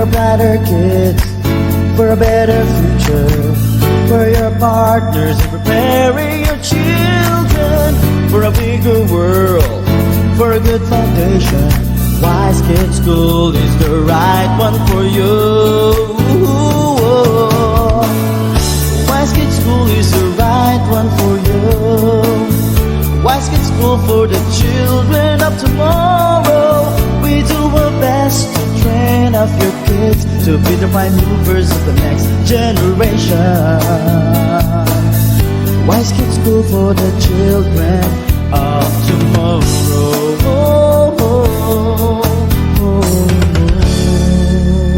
for brighter kids, for a better future, for your partners and preparing your children, for a bigger world, for a good foundation. Wise Kids School is the right one for you. Wise Kids School is the right one for you. Wise Kids School for the children of tomorrow. We do our best to train up your kids to be the prime movers of the next generation. Wise Kids School for the children of tomorrow.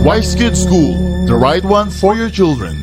Wise Kids School, the right one for your children.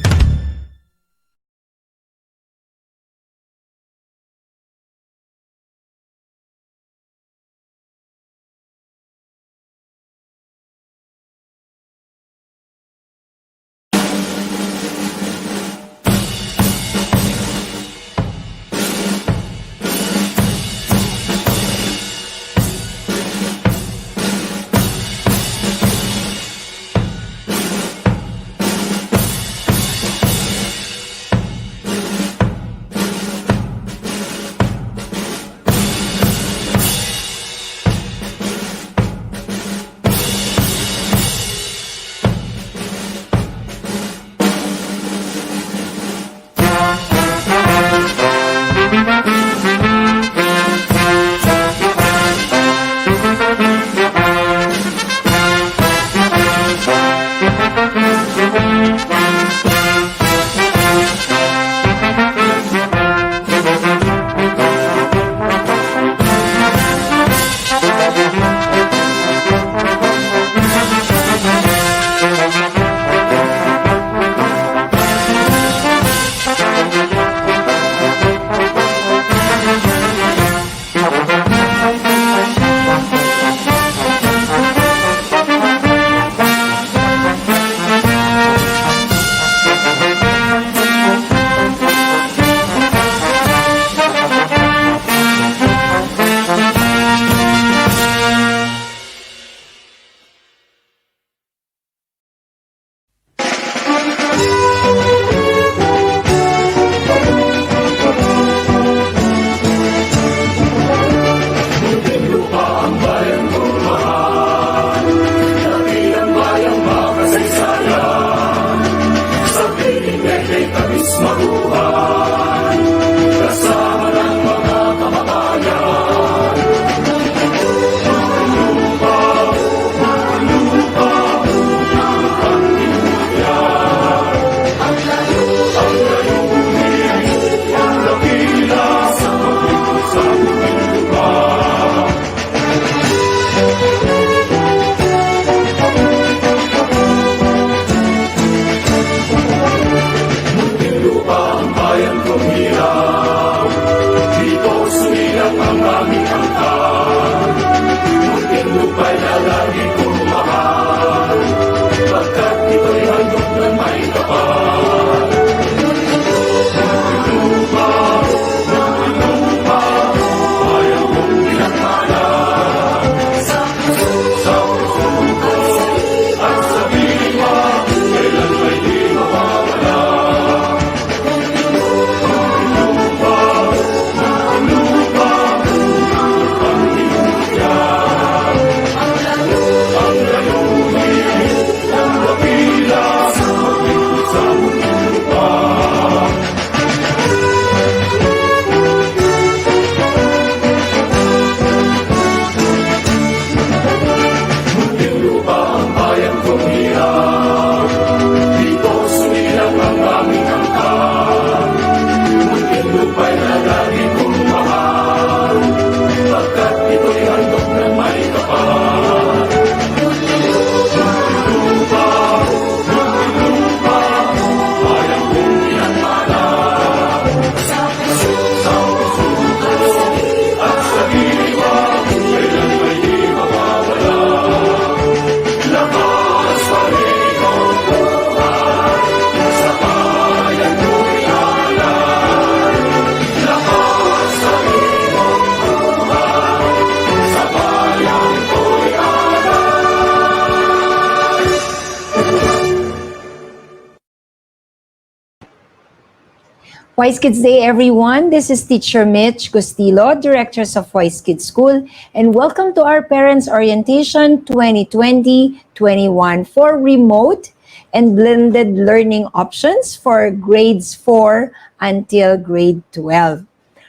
Wise Kids Day, everyone. This is Teacher Mitch Gustilo, Directors of Wise Kids School, and welcome to our Parents Orientation 2020-21 for remote and blended learning options for grades 4 until grade 12.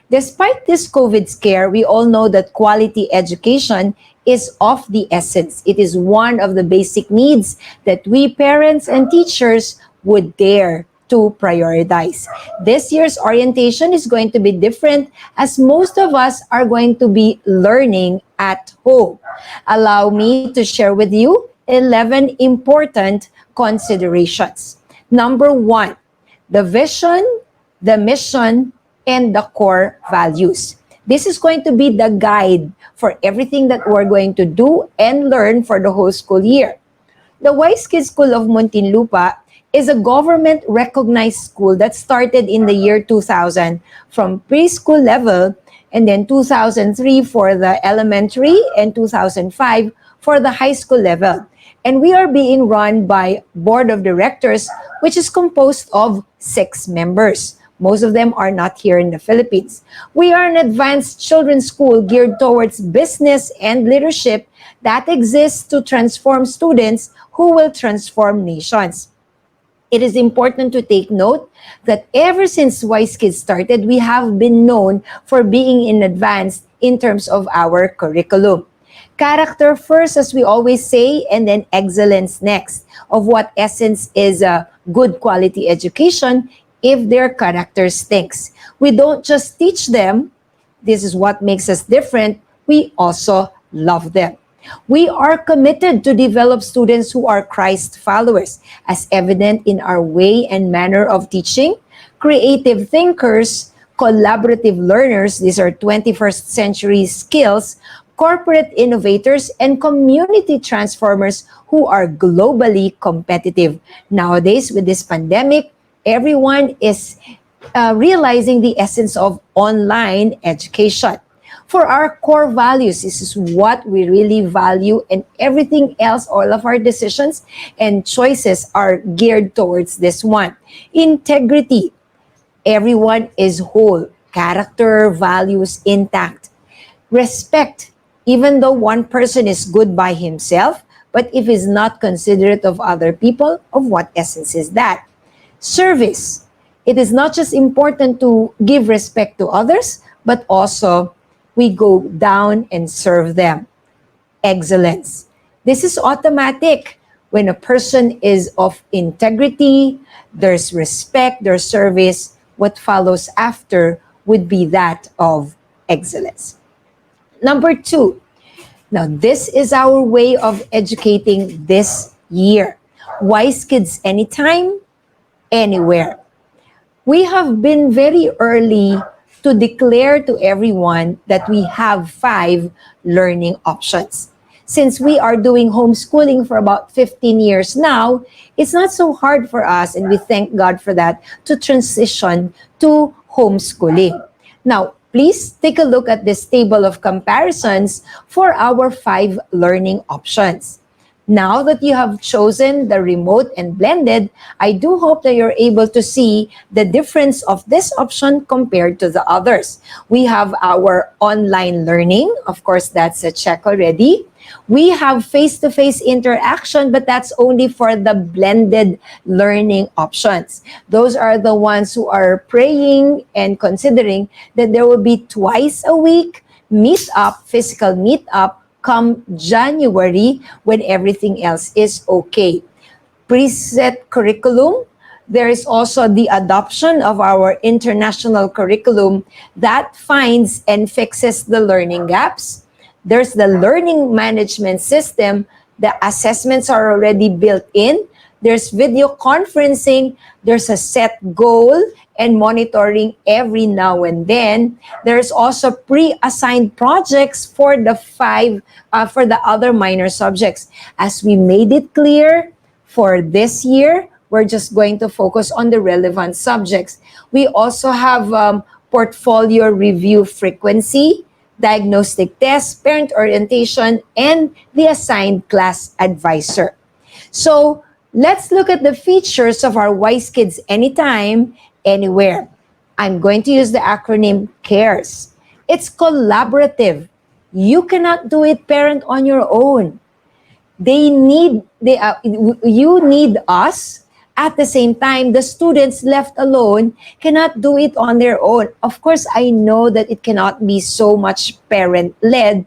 Despite this COVID scare, we all know that quality education is of the essence. It is one of the basic needs that we parents and teachers would dare to prioritize. This year's orientation is going to be different as most of us are going to be learning at home. Allow me to share with you 11 important considerations. Number one, the vision, the mission, and the core values. This is going to be the guide for everything that we're going to do and learn for the whole school year. The Wise Kids School of Muntinlupa is a government-recognized school that started in the year 2000 from preschool level, and then 2003 for the elementary and 2005 for the high school level. And we are being run by board of directors, which is composed of 6 members. Most of them are not here in the Philippines. We are an advanced children's school geared towards business and leadership that exists to transform students who will transform nations. It is important to take note that ever since Wise Kids started, we have been known for being in advance in terms of our curriculum. Character first, as we always say, and then excellence next. Of what essence is a good quality education if their character stinks. We don't just teach them, this is what makes us different, we also love them. We are committed to develop students who are Christ followers, as evident in our way and manner of teaching, creative thinkers, collaborative learners, these are 21st century skills, corporate innovators, and community transformers who are globally competitive. Nowadays, with this pandemic, everyone is realizing the essence of online education. For our core values, this is what we really value, and everything else, all of our decisions and choices are geared towards this one. Integrity. Everyone is whole. Character, values intact. Respect. Even though one person is good by himself, but if he's not considerate of other people, of what essence is that? Service. It is not just important to give respect to others, but also we go down and serve them. Excellence. This is automatic. When a person is of integrity, there's respect, there's service, what follows after would be that of excellence. Number 2. Now, this is our way of educating this year. Wise Kids anytime, anywhere. We have been very early to declare to everyone that we have 5 learning options. Since we are doing homeschooling for about 15 years now, it's not so hard for us, and we thank God for that, to transition to homeschooling. Now, please take a look at this table of comparisons for our 5 learning options. Now that you have chosen the remote and blended, I do hope that you're able to see the difference of this option compared to the others. We have our online learning. Of course, that's a check already. We have face-to-face interaction, but that's only for the blended learning options. Those are the ones who are praying and considering that there will be twice a week meet-up, physical meet-up, come January when everything else is okay. Preset curriculum. There is also the adoption of our international curriculum that finds and fixes the learning gaps. There's the learning management system. The assessments are already built in. There's video conferencing. There's a set goal and monitoring every now and then. There's also pre-assigned projects for the for the other minor subjects. As we made it clear, for this year, we're just going to focus on the relevant subjects. We also have portfolio review frequency, diagnostic tests, parent orientation, and the assigned class advisor. So let's look at the features of our Wise Kids Anytime, Anywhere. I'm going to use the acronym CARES. It's collaborative. You cannot do it, parent, on your own. You need us. At the same time, the students left alone cannot do it on their own. Of course, I know that it cannot be so much parent led,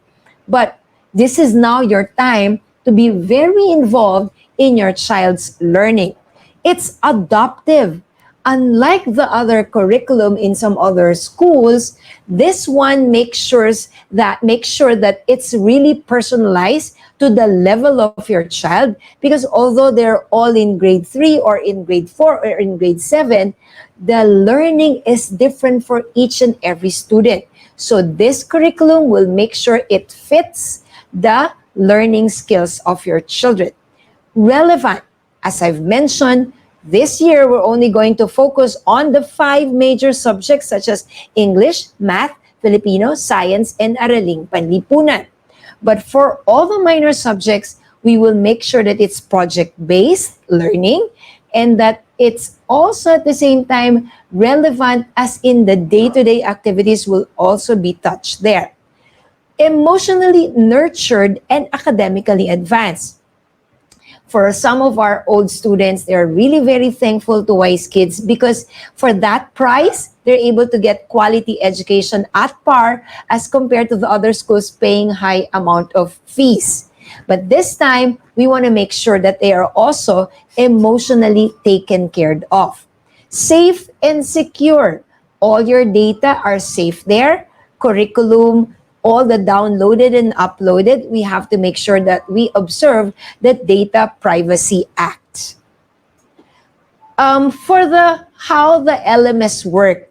but this is now your time to be very involved in your child's learning. It's adoptive. Unlike the other curriculum in some other schools, this one makes sure that it's really personalized to the level of your child, because although they're all in grade 3 or in grade 4 or in grade 7, the learning is different for each and every student. So this curriculum will make sure it fits the learning skills of your children. Relevant, as I've mentioned, this year we're only going to focus on the 5 major subjects such as English, Math, Filipino, Science, and Araling Panlipunan. But for all the minor subjects, we will make sure that it's project-based learning and that it's also at the same time relevant, as in the day-to-day activities will also be touched there. Emotionally nurtured and academically advanced. For some of our old students, they're really very thankful to Wise Kids because for that price, they're able to get quality education at par as compared to the other schools paying high amount of fees. But this time, we want to make sure that they are also emotionally taken care of. Safe and secure. All your data are safe there. Curriculum, all the downloaded and uploaded, we have to make sure that we observe the Data Privacy Act. For the how the LMS work,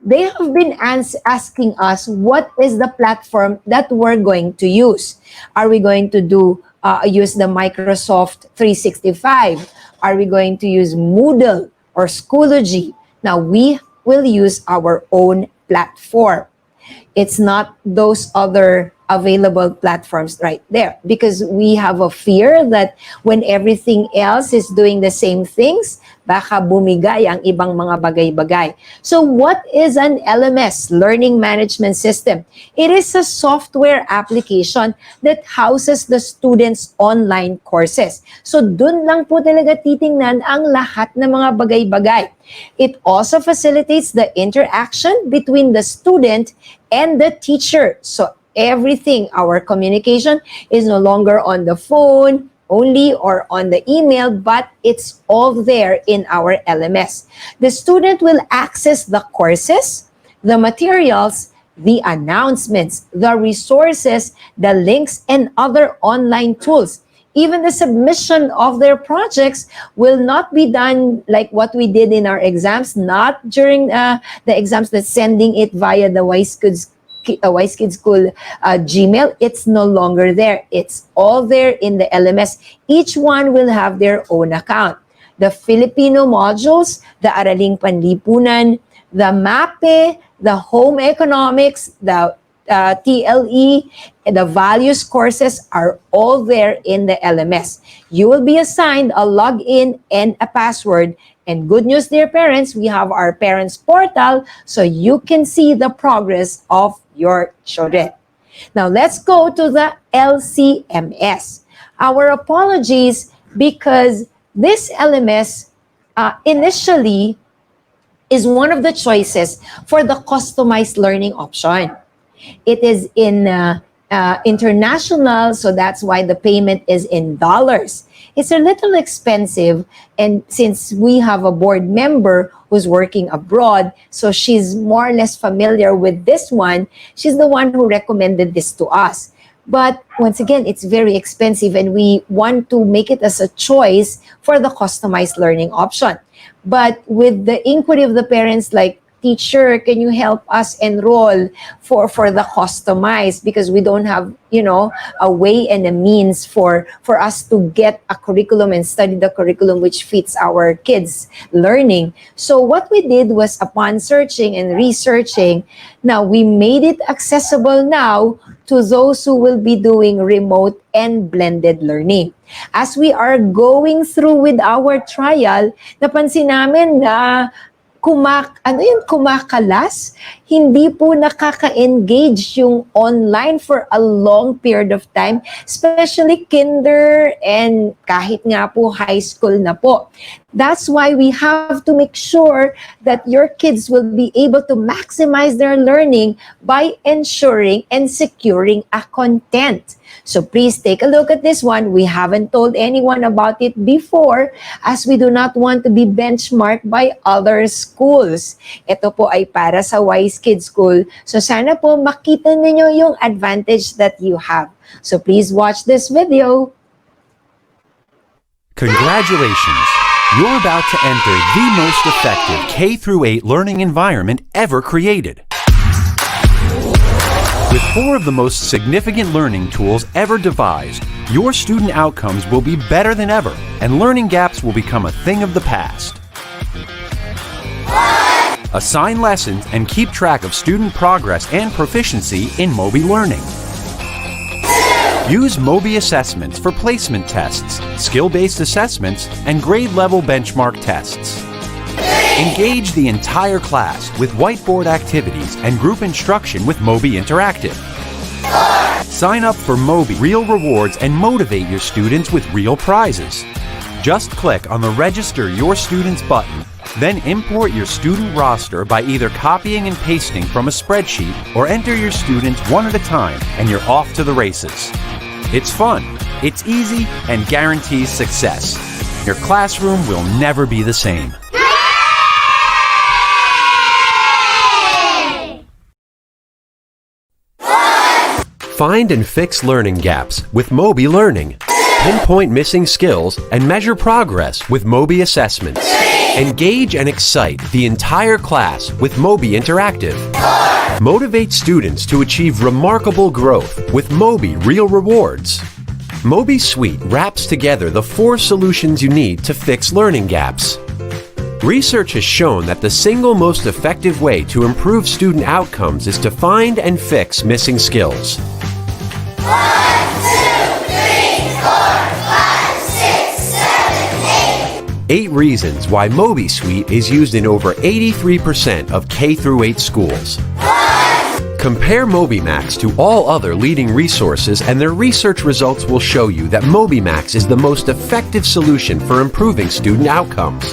they have been asking us what is the platform that we're going to use. Are we going to use the Microsoft 365? Are we going to use Moodle or Schoology? Now, we will use our own platform. It's not those other available platforms right there, because we have a fear that when everything else is doing the same things, baka bumigay ang ibang mga bagay-bagay. So what is an LMS, Learning Management System? It is a software application that houses the students' online courses. So dun lang po talaga titingnan ang lahat ng mga bagay-bagay. It also facilitates the interaction between the student and the teacher. So everything, our communication is no longer on the phone only or on the email, but it's all there in our LMS. The student will access the courses, the materials, the announcements, the resources, the links, and other online tools. Even the submission of their projects will not be done like what we did in our exams, not during the exams, that's sending it via the Wise Kids School Gmail. It's no longer there. It's all there in the LMS. Each one will have their own account. The Filipino modules, the Araling Panlipunan, the MAPE, the Home Economics, the TLE, and the values courses are all there in the LMS. You will be assigned a login and a password. And good news, dear parents, we have our parents portal so you can see the progress of your children. Now let's go to the LCMS. Our apologies, because this LMS initially is one of the choices for the customized learning option. It is in international, so that's why the payment is in dollars. It's a little expensive, and since we have a board member who's working abroad, so she's more or less familiar with this one. She's the one who recommended this to us. But once again, it's very expensive, and we want to make it as a choice for the customized learning option. But with the inquiry of the parents, like, teacher, can you help us enroll for the customized, because we don't have, a way and a means for us to get a curriculum and study the curriculum which fits our kids' learning. So what we did was, upon searching and researching, now we made it accessible now to those who will be doing remote and blended learning. As we are going through with our trial, napansin namin na kumakalas, hindi po nakaka-engage yung online for a long period of time, especially kinder and kahit nga po high school na po. That's why we have to make sure that your kids will be able to maximize their learning by ensuring and securing a content. So please take a look at this one. We haven't told anyone about it before as we do not want to be benchmarked by other schools. Ito po ay para sa Wise Kids School. So sana po makita ninyo yung advantage that you have. So please watch this video. Congratulations! You're about to enter the most effective K-8 learning environment ever created. With 4 of the most significant learning tools ever devised, your student outcomes will be better than ever, and learning gaps will become a thing of the past. Assign lessons and keep track of student progress and proficiency in Mobi Learning. Use Mobi assessments for placement tests, skill-based assessments, and grade-level benchmark tests. Engage the entire class with whiteboard activities and group instruction with Mobi Interactive. Sign up for Mobi Real Rewards and motivate your students with real prizes. Just click on the Register Your Students button, then import your student roster by either copying and pasting from a spreadsheet or enter your students one at a time and you're off to the races. It's fun, it's easy, and guarantees success. Your classroom will never be the same. Find and fix learning gaps with Mobi Learning. Pinpoint missing skills and measure progress with Mobi assessments. Engage and excite the entire class with Mobi Interactive. Motivate students to achieve remarkable growth with Mobi Real Rewards. Mobi Suite wraps together the 4 solutions you need to fix learning gaps. Research has shown that the single most effective way to improve student outcomes is to find and fix missing skills. 1, 2, 3, 4, 5, 6, 7, 8. 8 reasons why Mobi Suite is used in over 83% of K-8 schools. Compare MobiMax to all other leading resources and their research results will show you that MobiMax is the most effective solution for improving student outcomes.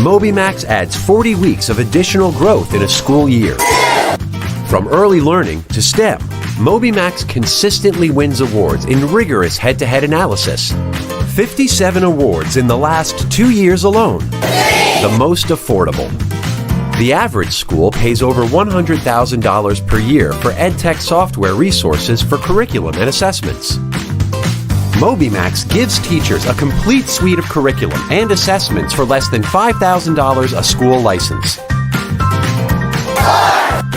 MobiMax adds 40 weeks of additional growth in a school year. From early learning to STEM, MobiMax consistently wins awards in rigorous head-to-head analysis. 57 awards in the last 2 years alone. The most affordable. The average school pays over $100,000 per year for EdTech software resources for curriculum and assessments. MobiMax gives teachers a complete suite of curriculum and assessments for less than $5,000 a school license.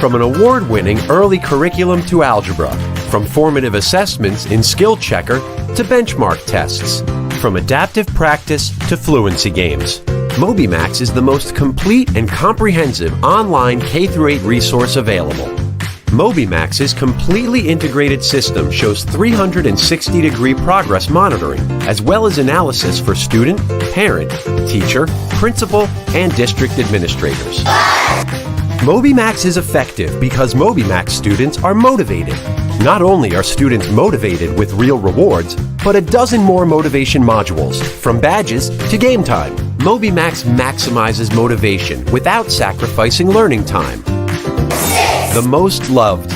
From an award-winning early curriculum to algebra, from formative assessments in Skill Checker to benchmark tests, from adaptive practice to fluency games, MobiMax is the most complete and comprehensive online K-8 resource available. MobiMax's completely integrated system shows 360-degree progress monitoring, as well as analysis for student, parent, teacher, principal, and district administrators. MobiMax is effective because MobiMax students are motivated. Not only are students motivated with real rewards, but a dozen more motivation modules, from badges to game time. MobiMax maximizes motivation without sacrificing learning time. The most loved.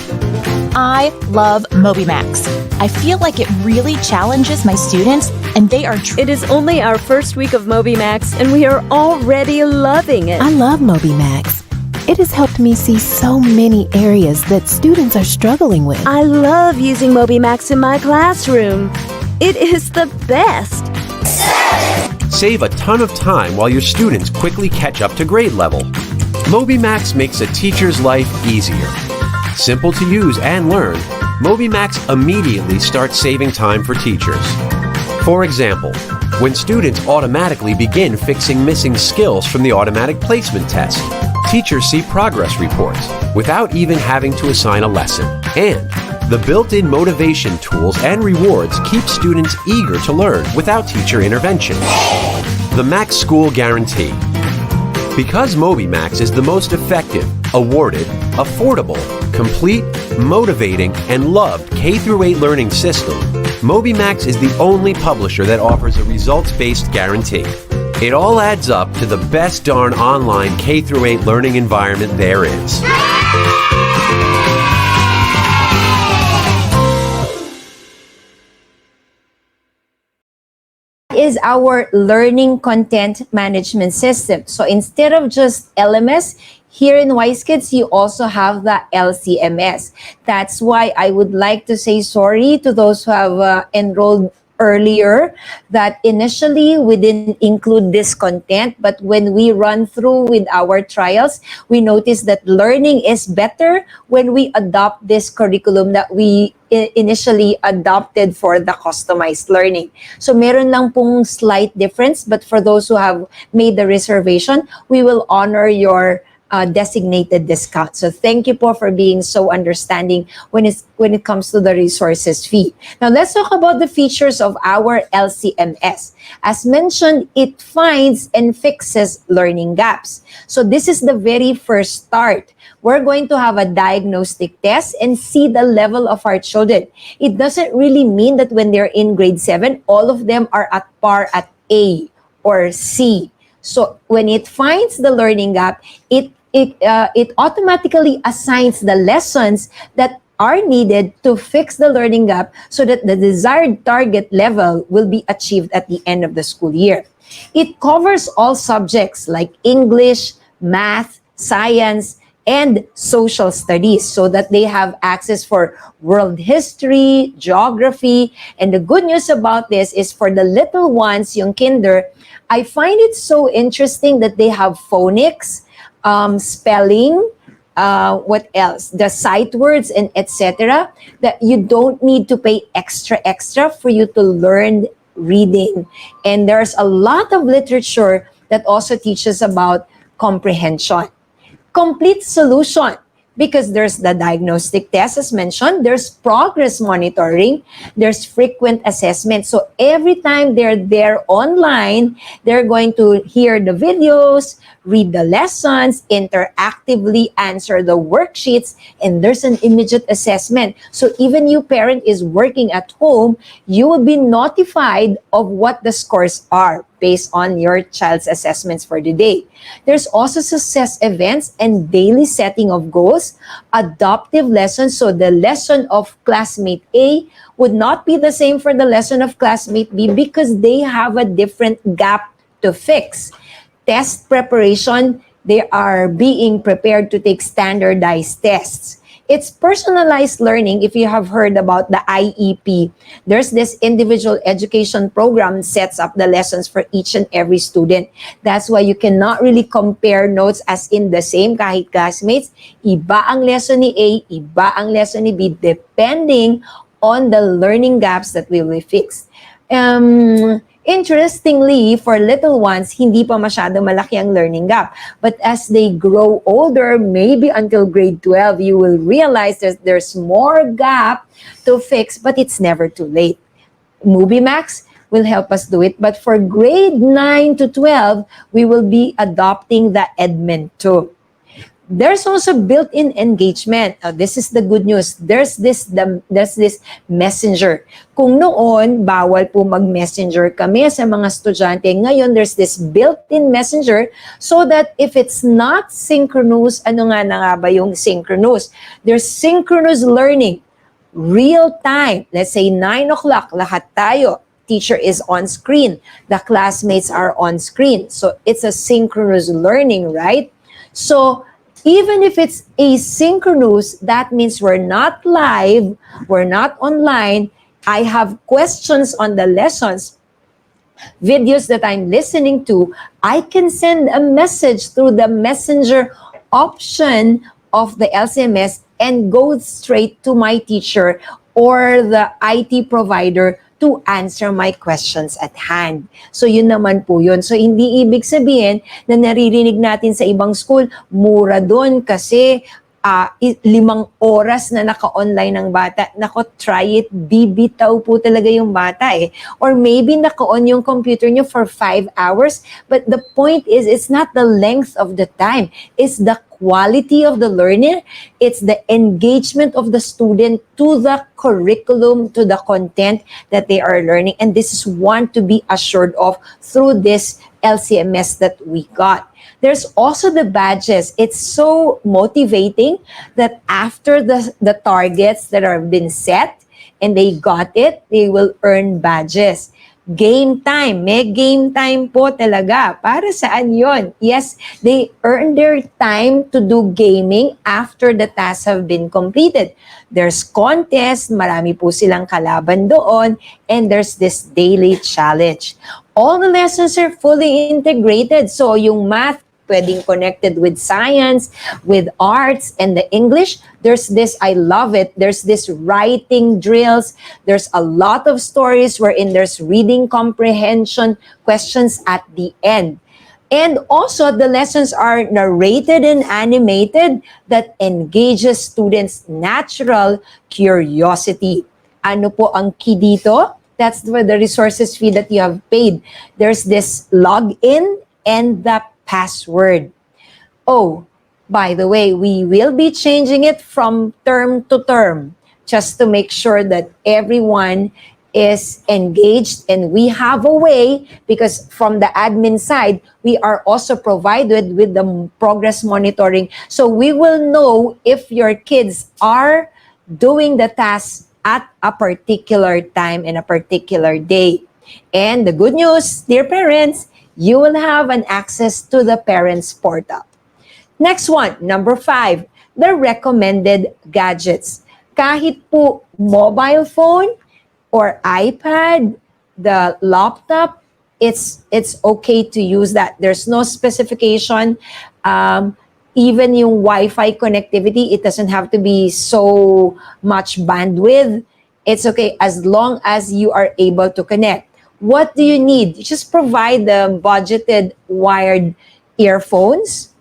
I love MobiMax. I feel like it really challenges my students, and they are It is only our first week of MobiMax, and we are already loving it. I love MobiMax. It has helped me see so many areas that students are struggling with. I love using MobiMax in my classroom. It is the best. Save a ton of time while your students quickly catch up to grade level. MobiMax makes a teacher's life easier. Simple to use and learn, MobiMax immediately starts saving time for teachers. For example, when students automatically begin fixing missing skills from the automatic placement test, teachers see progress reports without even having to assign a lesson. And the built-in motivation tools and rewards keep students eager to learn without teacher intervention. The Max School Guarantee. Because MobiMax is the most effective, awarded, affordable, complete, motivating, and loved K-8 learning system, MobiMax is the only publisher that offers a results-based guarantee. It all adds up to the best darn online K-8 learning environment there is. Is our learning content management system. So instead of just LMS, here in Wise Kids, you also have the LCMS. That's why I would like to say sorry to those who have enrolled earlier, that initially we didn't include this content, but when we run through with our trials, we noticed that learning is better when we adopt this curriculum that we initially adopted for the customized learning. So meron lang pong slight difference, but for those who have made the reservation, we will honor your designated discount. So thank you po for being so understanding when it comes to the resources fee. Now let's talk about the features of our LCMS. As mentioned, it finds and fixes learning gaps. So this is the very first start. We're going to have a diagnostic test and see the level of our children. It doesn't really mean that when they're in grade 7, all of them are at par at A or C. So when it finds the learning gap, it automatically assigns the lessons that are needed to fix the learning gap so that the desired target level will be achieved at the end of the school year. It covers all subjects like English, math, science, and social studies so that they have access for world history, geography. And the good news about this is for the little ones, yung kinder, I find it so interesting that they have phonics, spelling, what else? The sight words and etc. That you don't need to pay extra for you to learn reading. And there's a lot of literature that also teaches about comprehension. Complete solution, because there's the diagnostic test as mentioned, there's progress monitoring, there's frequent assessment. So every time they're there online, they're going to hear the videos, read the lessons, interactively answer the worksheets, and there's an immediate assessment. So even you parent is working at home, you will be notified of what the scores are based on your child's assessments for the day. There's also success events and daily setting of goals, adaptive lessons. So the lesson of classmate A would not be the same for the lesson of classmate B because they have a different gap to fix. Test preparation, they are being prepared to take standardized tests. It's personalized learning. If you have heard about the IEP, there's this individual education program sets up the lessons for each and every student. That's why you cannot really compare notes as in the same kahit classmates. Iba ang lesson ni A, iba ang lesson ni B, depending on the learning gaps that will be fixed. Interestingly, for little ones, hindi pa masyado malaki ang learning gap. But as they grow older, maybe until grade 12, you will realize that there's more gap to fix, but it's never too late. MobiMax will help us do it. But for grade 9 to 12, we will be adopting the Edment 2. There's also built-in engagement. This is the good news. There's this messenger. Kung noon, bawal po mag-messenger kami sa mga estudyante. Ngayon, there's this built-in messenger so that if it's not synchronous, ano nga na nga ba yung synchronous? There's synchronous learning. Real time. Let's say 9 o'clock, lahat tayo. Teacher is on screen. The classmates are on screen. So it's a synchronous learning, right? So even if it's asynchronous, that means we're not live, we're not online. I have questions on the lessons, videos that I'm listening to. I can send a message through the messenger option of the LCMS and go straight to my teacher or the IT provider to answer my questions at hand. So yun naman po yun. So hindi ibig sabihin na naririnig natin sa ibang school, mura doon kasi 5 oras na naka-online ng bata. Nako, try it. Bibitaw po talaga yung bata eh. Or maybe naka-on yung computer nyo for 5 hours. But the point is, it's not the length of the time. It's the quality of the learner. It's the engagement of the student to the curriculum, to the content that they are learning. And this is one to be assured of through this LCMS that we got. There's also the badges. It's so motivating that after the targets that have been set and they got it, they will earn badges. Game time. May game time po talaga. Para saan yon? Yes, they earn their time to do gaming after the tasks have been completed. There's contest, marami po silang kalaban doon, and there's this daily challenge. All the lessons are fully integrated. So yung math, pwedeng connected with science, with arts, and the English. There's this, I love it, there's this writing drills. There's a lot of stories wherein there's reading comprehension questions at the end. And also, the lessons are narrated and animated that engages students' natural curiosity. Ano po ang key dito? That's for the resources fee that you have paid. There's this login and the password. Oh, by the way, we will be changing it from term to term just to make sure that everyone is engaged, and we have a way, because from the admin side, we are also provided with the progress monitoring. So we will know if your kids are doing the task at a particular time and a particular day. And the good news, dear parents, you will have an access to the parents portal. Next one, number 5, the recommended gadgets. Kahit po mobile phone or iPad, the laptop, it's okay to use that. There's no specification. Even yung Wi-Fi connectivity, it doesn't have to be so much bandwidth. It's okay as long as you are able to connect. What do you need? Just provide the budgeted wired earphones.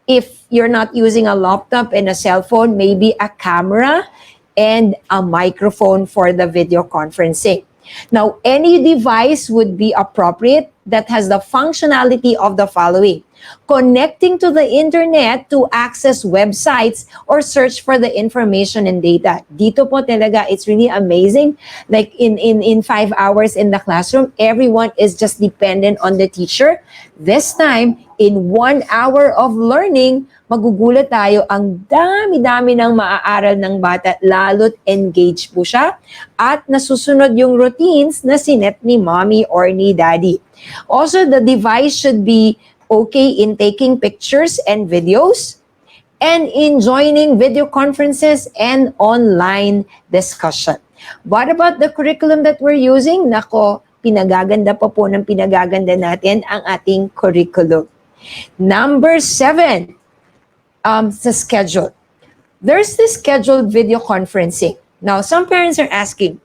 If you're not using a laptop and a cell phone, maybe a camera and a microphone for the video conferencing. Now, any device would be appropriate that has the functionality of the following: connecting to the internet to access websites or search for the information and data. Dito po talaga, it's really amazing. Like in 5 hours in the classroom, everyone is just dependent on the teacher. This time, in 1 hour of learning, magugulat tayo, ang dami-dami ng maaaral ng bata, lalo't engaged po siya at nasusunod yung routines na sinet ni mommy or ni daddy. Also, the device should be okay in taking pictures and videos and in joining video conferences and online discussion. What about the curriculum that we're using? Nako, pinagaganda pa po ng pinagaganda natin ang ating curriculum. Number 7, sa schedule. There's this scheduled video conferencing. Now, some parents are asking,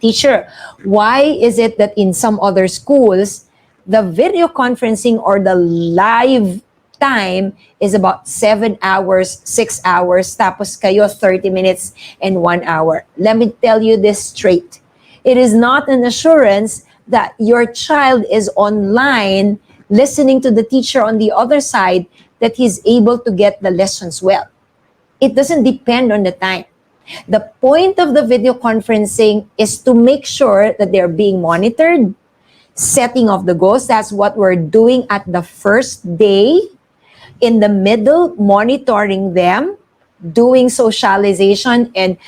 teacher, why is it that in some other schools, the video conferencing or the live time is about 7 hours, 6 hours, tapos kayo 30 minutes and 1 hour? Let me tell you this straight. It is not an assurance that your child is online listening to the teacher on the other side that he's able to get the lessons well. It doesn't depend on the time. The point of the video conferencing is to make sure that they're being monitored, setting of the goals. That's what we're doing at the first day. In the middle, monitoring them, doing socialization and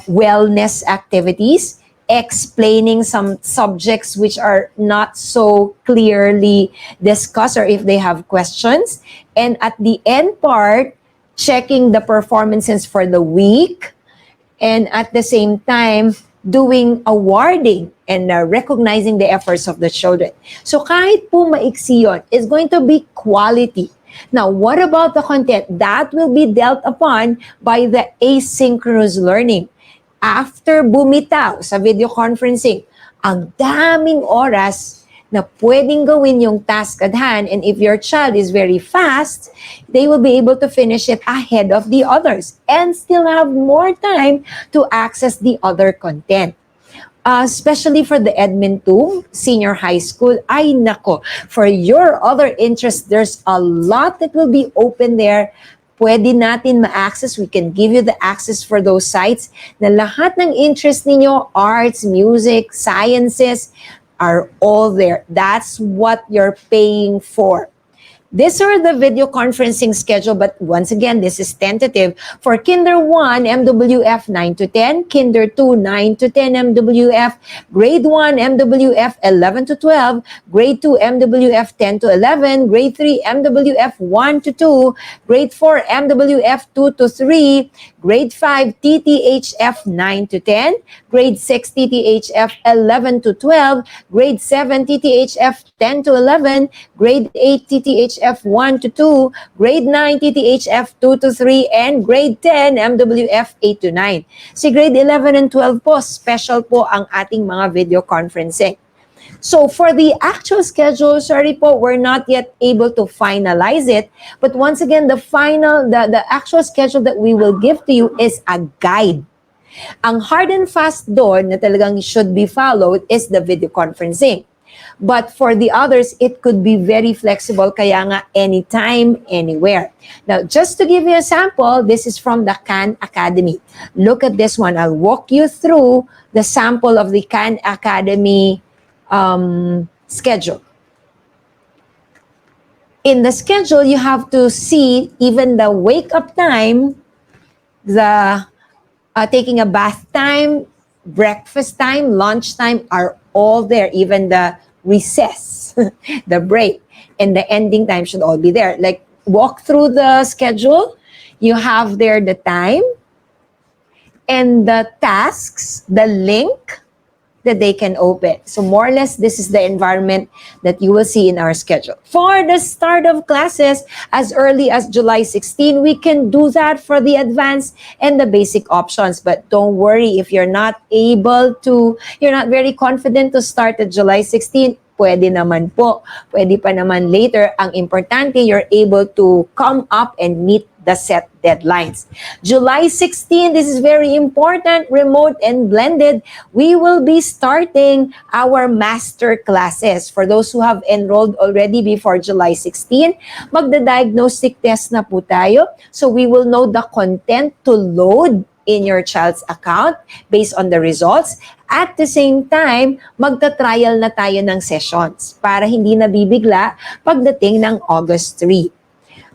wellness activities, explaining some subjects which are not so clearly discussed or if they have questions. And at the end part, checking the performances for the week, and at the same time, doing awarding and recognizing the efforts of the children. So kahit po maiksi yun, it's going to be quality. Now, what about the content? That will be dealt upon by the asynchronous learning. After bumitaw sa video conferencing, ang daming oras na pwedeng gawin yung task at hand, and if your child is very fast, they will be able to finish it ahead of the others and still have more time to access the other content. Especially for the Admin 2, senior high school, ay nako, for your other interests, there's a lot that will be open there. Pwede natin ma-access, we can give you the access for those sites na lahat ng interest ninyo, arts, music, sciences, are all there. That's what you're paying for. These are the video conferencing schedule, but once again, this is tentative. For Kinder 1, MWF 9 to 10, Kinder 2, 9 to 10 MWF, Grade 1, MWF 11 to 12, Grade 2, MWF 10 to 11, Grade 3, MWF 1 to 2, Grade 4, MWF 2 to 3, Grade 5, TTHF 9 to 10, Grade 6, TTHF 11 to 12, Grade 7, TTHF 10 to 11, Grade 8, TTHF 1 to 2, Grade 9, TTHF 2 to 3, and Grade 10, MWF 8 to 9. Si Grade 11 and 12 po, special po ang ating mga video conferencing. So for the actual schedule, sorry po, we're not yet able to finalize it. But once again, the actual schedule that we will give to you is a guide. Ang hard and fast doon na talagang should be followed is the video conferencing. But for the others, it could be very flexible, kaya nga anytime, anywhere. Now, just to give you a sample, this is from the Khan Academy. Look at this one. I'll walk you through the sample of the Khan Academy schedule. In the schedule, you have to see even the wake-up time, the taking a bath time, breakfast time, lunch time are all there. Even the recess, the break, and the ending time should all be there. Like, walk through the schedule. You have there the time and the tasks, the link that they can open. So more or less, this is the environment that you will see in our schedule. For the start of classes, as early as July 16, we can do that for the advanced and the basic options. But don't worry if you're not very confident to start at July 16, pwede naman po. Pwede pa naman later. Ang importante, you're able to come up and meet the set deadlines. July 16, this is very important, remote and blended. We will be starting our master classes. For those who have enrolled already before July 16, magda-diagnostic test na po tayo. So we will know the content to load in your child's account based on the results. At the same time, magta-trial na tayo ng sessions para hindi nabibigla pagdating ng August 3.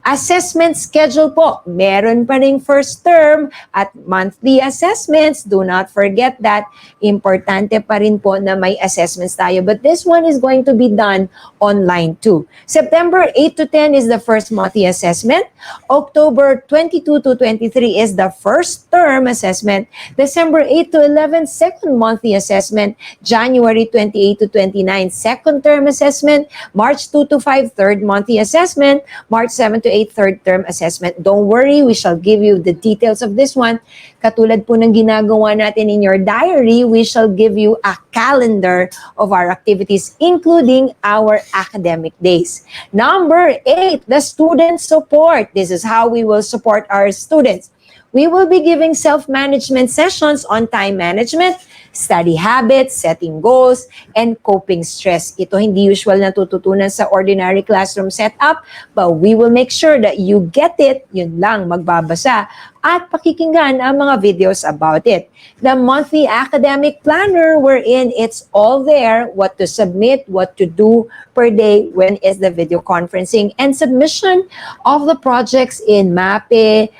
Assessment schedule po, meron pa ring first term at monthly assessments. Do not forget that. Importante pa rin po na may assessments tayo. But this one is going to be done online too. September 8 to 10 is the first monthly assessment. October 22 to 23 is the first term assessment. December 8 to 11, second monthly assessment. January 28 to 29, second term assessment. March 2 to 5, third monthly assessment. March 7 to 8, third term assessment. Don't worry, we shall give you the details of this one. Katulad po ng ginagawa natin in your diary, we shall give you a calendar of our activities, including our academic days. Number 8, the student support. This is how we will support our students. We will be giving self-management sessions on time management, study habits, setting goals, and coping stress. Ito hindi usual na tututunan sa ordinary classroom setup, but we will make sure that you get it, yun lang, magbabasa, at pakikinggan ang mga videos about it. The monthly academic planner wherein it's all there, what to submit, what to do per day, when is the video conferencing, and submission of the projects in MAPE,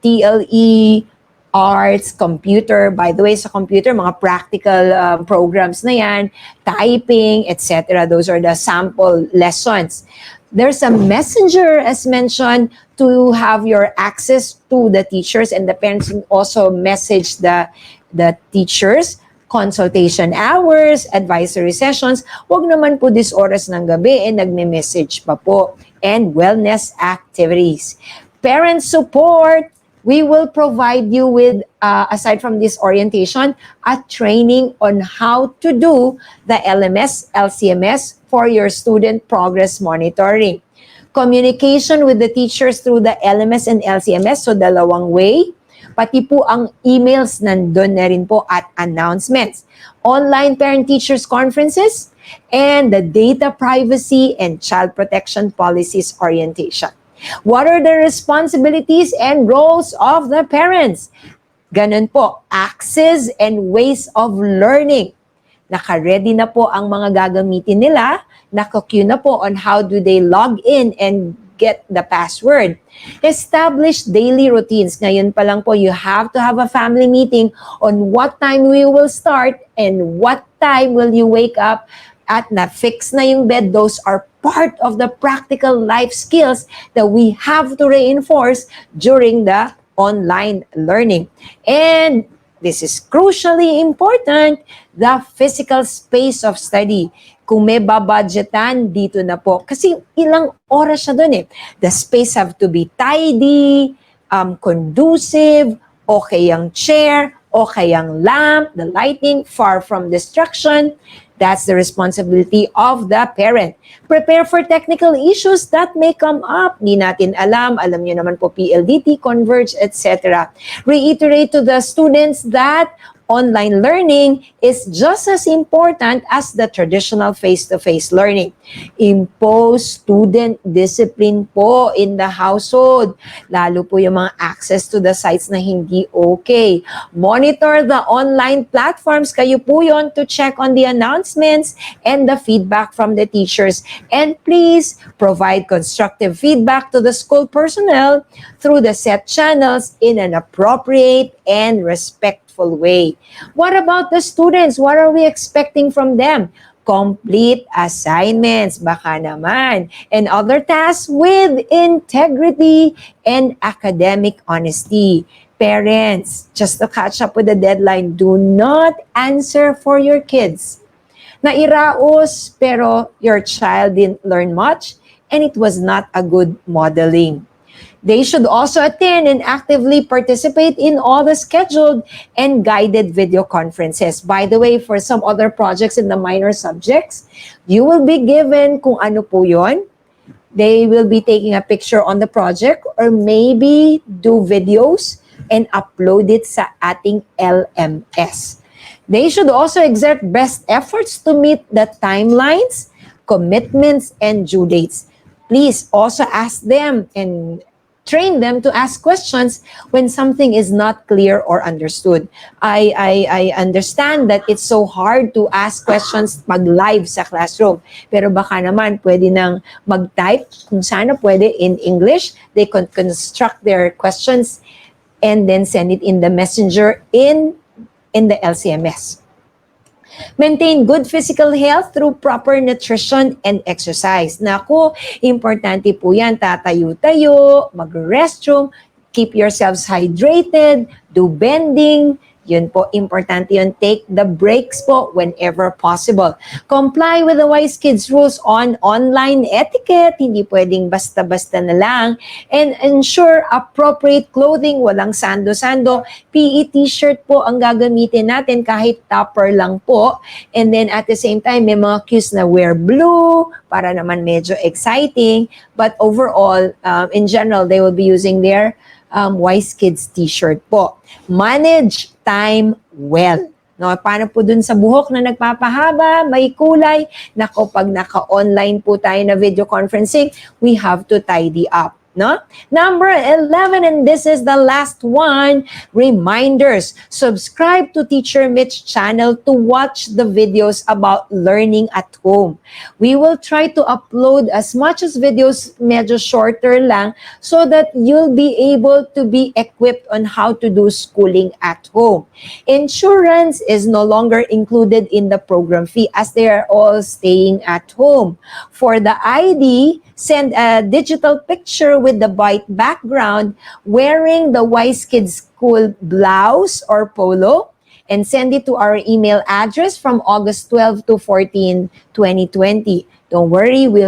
TLE, arts, computer. By the way, sa computer, mga practical programs na yan, typing, etc. Those are the sample lessons. There's a messenger, as mentioned, to have your access to the teachers, and the parents can also message the teachers. Consultation hours, advisory sessions. Huwag naman po this oras ng gabi, nagme-message pa po. And wellness activities. Parent support, We will provide you with, aside from this orientation, a training on how to do the LMS, LCMS for your student progress monitoring. Communication with the teachers through the LMS and LCMS, so dalawang way. Pati po ang emails nandun na rin po at announcements. Online parent-teachers conferences, and the data privacy and child protection policies orientation. What are the responsibilities and roles of the parents? Ganun po, access and ways of learning. Naka-ready na po ang mga gagamitin nila, naka-queue na po on how do they log in and get the password. Establish daily routines. Ngayon pa lang po, you have to have a family meeting on what time we will start and what time will you wake up at na-fix na yung bed. Those are part of the practical life skills that we have to reinforce during the online learning. And this is crucially important, the physical space of study. Kung may babudgetan, dito na po. Kasi ilang oras siya dun eh. The space have to be tidy, conducive, okay ang chair, okay ang lamp, the lighting, far from distraction. That's the responsibility of the parent. Prepare for technical issues that may come up. Di natin alam niyo naman po PLDT, Converge, etc. Reiterate to the students that online learning is just as important as the traditional face-to-face learning. Impose student discipline po in the household, lalo po yung mga access to the sites na hindi okay. Monitor the online platforms, kayo po yon, to check on the announcements and the feedback from the teachers. And please provide constructive feedback to the school personnel through the set channels in an appropriate and respectful way. What about the students? What are we expecting from them? Complete assignments, baka naman, and other tasks with integrity and academic honesty. Parents, just to catch up with the deadline, do not answer for your kids. Nairaos, pero your child didn't learn much and it was not a good modeling. They should also attend and actively participate in all the scheduled and guided video conferences. By the way, for some other projects in the minor subjects, you will be given kung ano po yun. They will be taking a picture on the project or maybe do videos and upload it sa ating LMS. They should also exert best efforts to meet the timelines, commitments, and due dates. Please also ask them and train them to ask questions when something is not clear or understood. I understand that it's so hard to ask questions pag live sa classroom. Pero baka naman pwede nang mag-type kung sana pwede in English. They can construct their questions and then send it in the messenger in the LCMS. Maintain good physical health through proper nutrition and exercise. Naku, importante po yan. Tatayo-tayo, mag-restroom, keep yourselves hydrated, do bending. Yun po, importante yun. Take the breaks po whenever possible. Comply with the Wise Kids rules on online etiquette. Hindi pwedeng basta-basta na lang. And ensure appropriate clothing. Walang sando-sando. PE t-shirt po ang gagamitin natin kahit topper lang po. And then at the same time, may mga cues na wear blue para naman medyo exciting. But overall, in general, they will be using their Wise Kids t-shirt po. Manage time well. No, paano po dun sa buhok na nagpapahaba, may kulay? Nako, pag naka-online po tayo na video conferencing, we have to tidy up. No? Number 11, and this is the last one, reminders. Subscribe to Teacher Mitch channel to watch the videos about learning at home. We will try to upload as much as videos, medyo shorter lang, so that you'll be able to be equipped on how to do schooling at home. Insurance is no longer included in the program fee as they are all staying at home. For the ID, send a digital picture with the white background wearing the Wise Kids School blouse or polo and send it to our email address from August 12 to 14, 2020. Don't worry, we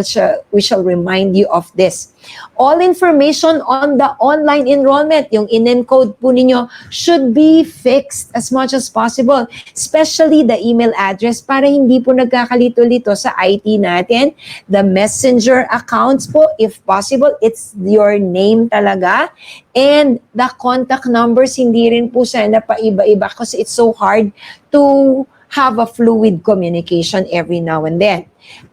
shall remind you of this. All information on the online enrollment, yung in-encode po ninyo, should be fixed as much as possible. Especially the email address para hindi po nagkakalito-lito sa IT natin. The messenger accounts po, if possible, it's your name talaga. And the contact numbers, hindi rin po sana paiba-iba kasi it's so hard to have a fluid communication every now and then.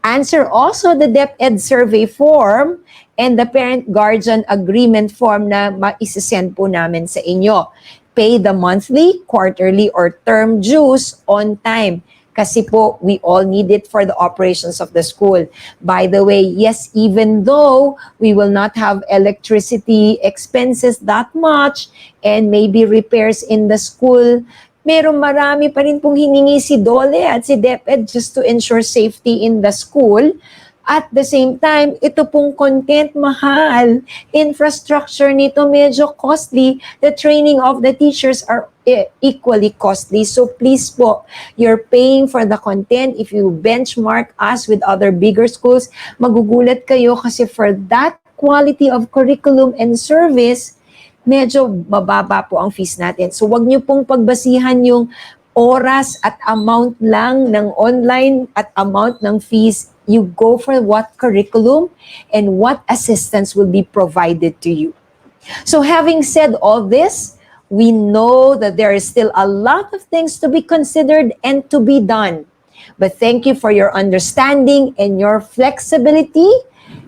Answer also the DepEd survey form and the parent-guardian agreement form na maisasend po namin sa inyo. Pay the monthly, quarterly, or term dues on time. Kasi po, we all need it for the operations of the school. By the way, yes, even though we will not have electricity expenses that much and maybe repairs in the school, merong marami pa rin pong hiningi si DOLE at si DepEd just to ensure safety in the school. At the same time, ito pong content mahal. Infrastructure nito medyo costly. The training of the teachers are equally costly. So please po, you're paying for the content. If you benchmark us with other bigger schools, magugulat kayo kasi for that quality of curriculum and service, medyo mababa po ang fees natin. So wag niyo pong pagbasihan yung oras at amount lang ng online at amount ng fees. You go for what curriculum and what assistance will be provided to you. So having said all this, we know that there is still a lot of things to be considered and to be done. But thank you for your understanding and your flexibility.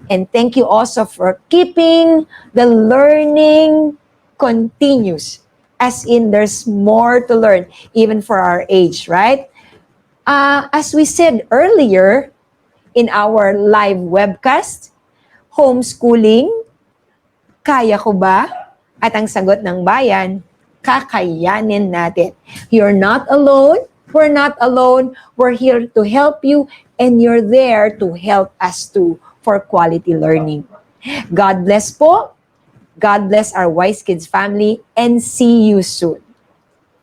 And thank you also for keeping the learning continuous. As in, there's more to learn, even for our age, right? As we said earlier, in our live webcast, homeschooling, kaya ko ba? At ang sagot ng bayan, kakayanin natin. You're not alone. We're not alone. We're here to help you and you're there to help us too for quality learning. God bless po. God bless our Wise Kids family and see you soon.